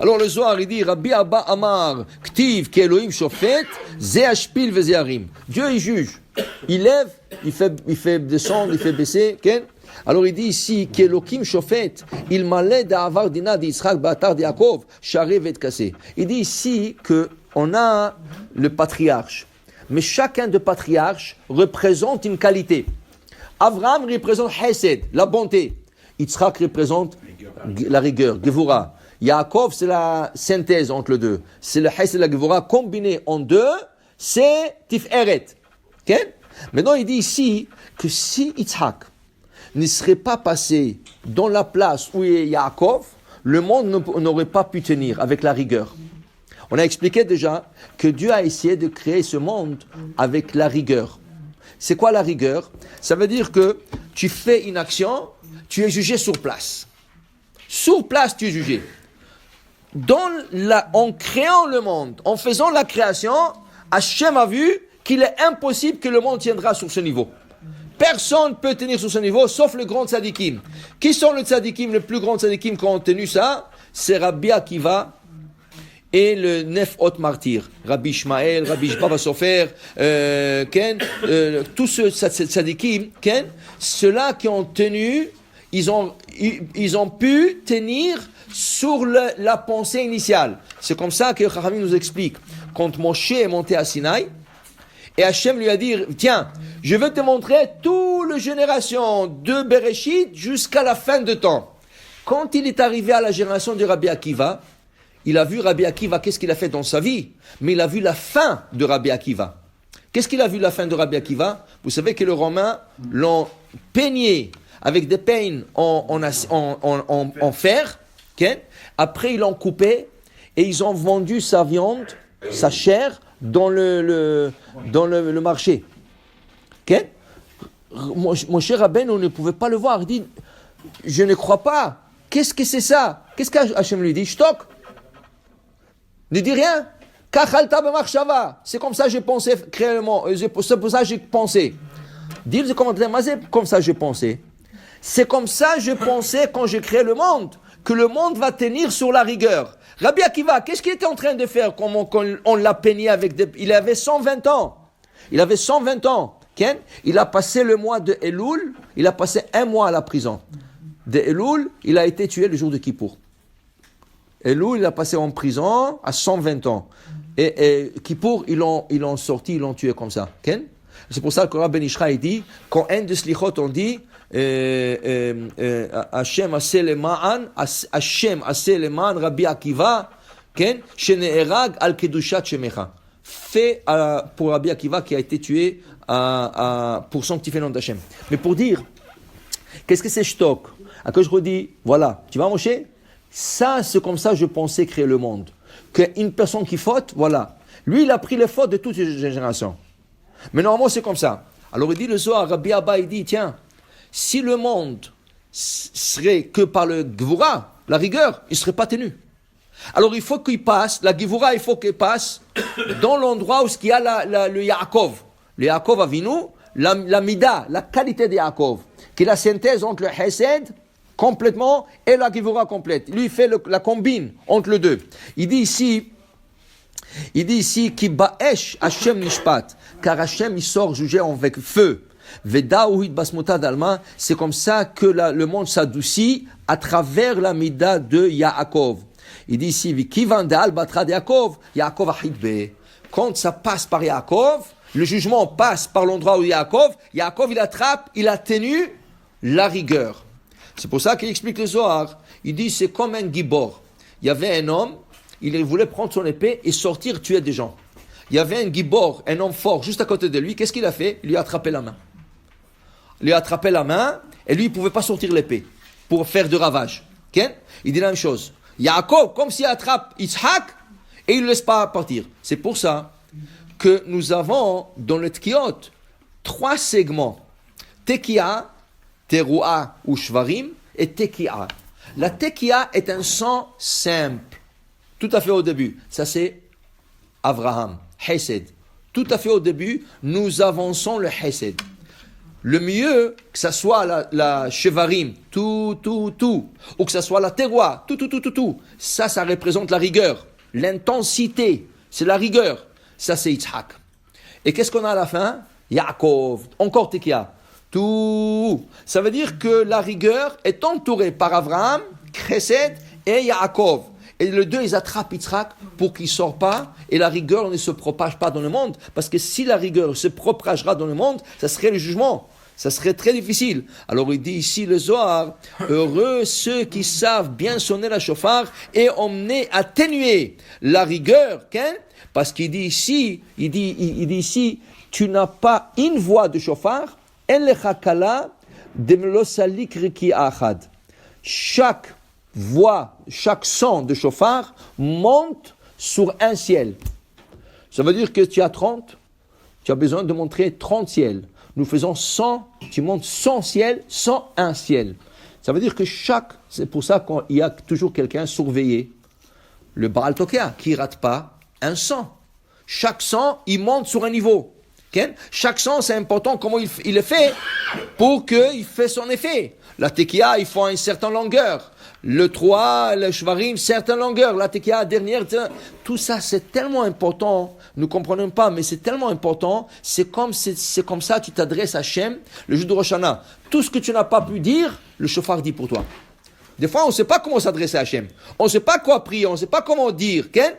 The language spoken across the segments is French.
Alors le Zohar, il dit, Rabbi Abba Amar, Ktiv, ki Elohim shofet, ze ashpil ve ze harim. Dieu, il juge. Il lève, il fait descendre, il fait baisser. Okay? Alors il dit ici, ki Elohim shofet, il malait d'Avar dina d'Israël, Batar de Yaakov, Share vet kassé. Il dit ici qu'on a le patriarche. Mais chacun de patriarches représente une qualité. Avraham représente Hesed, la bonté. Yitzhak représente la rigueur, Gevura. Yaakov, c'est la synthèse entre les deux. C'est le Hesed et la Gevura combinés en deux, c'est Tiferet. Okay? Maintenant, il dit ici que si Yitzhak ne serait pas passé dans la place où est Yaakov, le monde n'aurait pas pu tenir avec la rigueur. On a expliqué déjà que Dieu a essayé de créer ce monde avec la rigueur. C'est quoi la rigueur? Ça veut dire que tu fais une action, tu es jugé sur place. Sur place, tu es jugé. En créant le monde, en faisant la création, Hachem a vu qu'il est impossible que le monde tiendra sur ce niveau. Personne ne peut tenir sur ce niveau, sauf le grand tzadikim. Qui sont les tzadikim, le plus grand tzadikim qui ont tenu ça? C'est Rabbi Akiva et le Nef Hot Martyr. Rabbi Ishmael, Rabbi Baba Sofer, tous ceux tzadikim, ceux-là qui ont tenu, ils ont pu tenir sur la pensée initiale. C'est comme ça que Chachamim nous explique. Quand Moshe est monté à Sinaï, et Hachem lui a dit, tiens, je vais te montrer toute la génération de Bereshit jusqu'à la fin de temps. Quand il est arrivé à la génération de Rabbi Akiva, il a vu Rabbi Akiva, qu'est-ce qu'il a fait dans sa vie, mais il a vu la fin de Rabbi Akiva. Qu'est-ce qu'il a vu la fin de Rabbi Akiva? Vous savez que les Romains l'ont peigné avec des peignes en fer. Okay? Après, ils l'ont coupé et ils ont vendu sa viande, sa chair, dans le marché. Okay? Mon cher Rabbeinu, on ne pouvait pas le voir. Il dit, je ne crois pas. Qu'est-ce que c'est ça? Qu'est-ce qu'Hachem lui dit? Shtok. Ne dis rien. C'est comme ça que j'ai pensé créer le monde. C'est pour ça que j'ai pensé. Dis le commentaire, mais c'est comme ça que j'ai pensé. C'est comme ça que je pensais quand j'ai créé le monde, que le monde va tenir sur la rigueur. Rabbi Akiva, qu'est-ce qu'il était en train de faire quand on l'a peigné avec des... Il avait 120 ans. Il avait 120 ans. Ken? Il a passé le mois de Elul, il a passé un mois à la prison. De Elul, il a été tué le jour de Kippour. Elul, il a passé en prison à 120 ans. Et Kippour, ils l'ont sorti, ils l'ont tué comme ça. Ken? C'est pour ça que Rabbi Ben Ishra, il dit, quand un de Slichot, on dit, Hashem aseh leman Rabbi Akiva, shene'erag al kedushat shemecha. Fait pour Rabbi Akiva qui a été tué pour sanctifier le nom d'Hachem. Mais pour dire, qu'est-ce que c'est shtok? À que je redis, voilà, tu vas Moshe? Ça, c'est comme ça que je pensais créer le monde. Qu'une personne qui faute, voilà. Lui, il a pris les fautes de toutes les générations. Mais normalement, c'est comme ça. Alors il dit le soir, Rabbi Abba, il dit, tiens, si le monde serait que par le Gevura, la rigueur, il ne serait pas tenu. Alors il faut qu'il passe, la Gevura, il faut qu'il passe dans l'endroit où il y a le Yaakov. Le Yaakov Avinu, la Mida, la qualité de Yaakov, qui est la synthèse entre le Hesed complètement et la Gevura complète. Lui, il fait la combine entre les deux. Il dit ici, qui ba'esh Hashem nishpat, car Hashem il sort juger avec feu. Veda uhit basmota dalma, c'est comme ça que le monde s'adoucit à travers la mida de Yaakov. Il dit ici, vikivan de albatra de Yaakov, Yaakov ahidbe. Quand ça passe par Yaakov, le jugement passe par l'endroit où Yaakov il attrape, il a tenu la rigueur. C'est pour ça qu'il explique le Zohar. Il dit, c'est comme un gibor. Il y avait un homme, il voulait prendre son épée et sortir tuer des gens. Il y avait un gibor, un homme fort, juste à côté de lui. Qu'est-ce qu'il a fait? Il lui a attrapé la main. Il lui a attrapé la main et lui, il ne pouvait pas sortir l'épée pour faire de ravages. Okay? Il dit la même chose. Yaakov, comme s'il attrape Yitzhak et il ne le laisse pas partir. C'est pour ça que nous avons dans le Tkiot 3 segments. Tekia, Teruah ou Shvarim et Tekia. La Tekia est un son simple. Tout à fait au début. Ça c'est Avraham, Hesed. Tout à fait au début, nous avançons le Hesed. le mieux, que ça soit la chevarim, tout, ou que ça soit la terroir, tout. Ça représente la rigueur, l'intensité, c'est la rigueur. Ça, c'est Yitzhak. Et qu'est-ce qu'on a à la fin? Yaakov, encore Tekia. Tout. Ça veut dire que la rigueur est entourée par Abraham, Chesed et Yaakov. Et les deux, ils attrapent Yitzhak pour qu'il ne sorte pas et la rigueur ne se propage pas dans le monde. Parce que si la rigueur se propagera dans le monde, ça serait le jugement. Ça serait très difficile. Alors il dit ici le Zohar, heureux ceux qui savent bien sonner la shofar et emmener, atténuer la rigueur. Hein? Parce qu'il dit ici, il dit ici, tu n'as pas une voix de shofar, en lecha kala de melosalik riki achad. Chaque voix, chaque son de shofar monte sur un ciel. Ça veut dire que tu as 30, tu as besoin de montrer 30 ciels. Nous faisons 100, tu montes 100 ciels, 101 ciels. Ça veut dire que c'est pour ça qu'il y a toujours quelqu'un surveillé. Le Baal Tokea, qui ne rate pas un 100. Chaque 100, il monte sur un niveau. Okay? Chaque 100, c'est important comment il le fait pour qu'il fasse son effet. La Tekia, il faut une certaine longueur. Le 3, le Shvarim, certaine longueur. La Tekia, dernière. Tout ça, c'est tellement important. Nous ne comprenons pas, mais c'est tellement important. C'est comme ça tu t'adresses à Hachem, le jour de Rosh Hashanah. Tout ce que tu n'as pas pu dire, le shofar dit pour toi. Des fois, on ne sait pas comment s'adresser à Hachem. On ne sait pas quoi prier, on ne sait pas comment dire. Okay?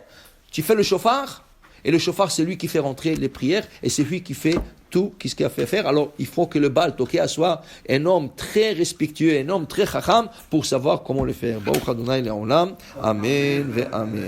Tu fais le shofar, et le shofar, c'est lui qui fait rentrer les prières, et c'est lui qui fait tout ce qu'il a fait faire. Alors, il faut que le Baal Tokea soit un homme très respectueux, un homme très chacham, pour savoir comment le faire. Baruch Adonai Le'olam. Amen ve Amen.